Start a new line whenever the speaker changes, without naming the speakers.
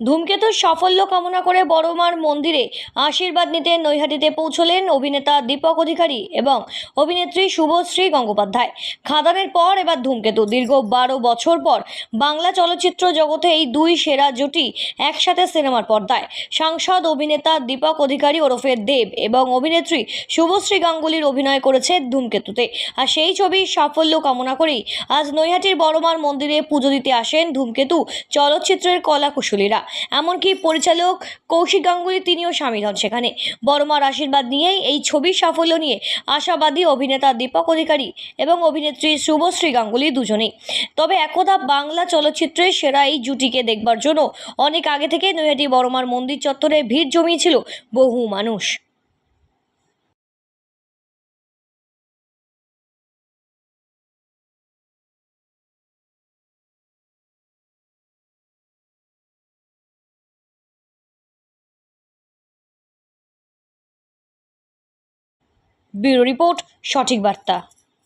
ধূমকেতুর সাফল্য কামনা করে বড়মার মন্দিরে আশীর্বাদ নিতে নৈহাটিতে পৌঁছলেন অভিনেতা দীপক অধিকারী এবং অভিনেত্রী শুভশ্রী গঙ্গোপাধ্যায়। খাদানের পর এবার ধূমকেতু। দীর্ঘ 12 বছর পর বাংলা চলচ্চিত্র জগতে এই দুই সেরা জুটি একসাথে সিনেমার পর্দায়। সাংসদ অভিনেতা দীপক অধিকারী ওরফে দেব এবং অভিনেত্রী শুভশ্রী গাঙ্গুলির অভিনয় করেছে ধূমকেতুতে। আর সেই ছবির সাফল্য কামনা করেই আজ নৈহাটির বড়মার মন্দিরে পুজো দিতে আসেন ধূমকেতু চলচ্চিত্রের কলাকুশলীরা। এমনকি পরিচালক কৌশিক গাঙ্গুলি তিনিও সামিল হন সেখানে। বড়মার আশীর্বাদ নিয়েই এই ছবির সাফল্য নিয়ে আশাবাদী অভিনেতা দীপক অধিকারী এবং অভিনেত্রী শুভশ্রী গাঙ্গুলি দুজনেই। তবে একদা বাংলা চলচ্চিত্রের সেরা এই জুটিকে দেখবার জন্য অনেক আগে থেকে নৈহাটি বড়মার মন্দির চত্বরে ভিড় জমিয়েছিল বহু মানুষ। ব্যুরো রিপোর্ট, সঠিক বার্তা।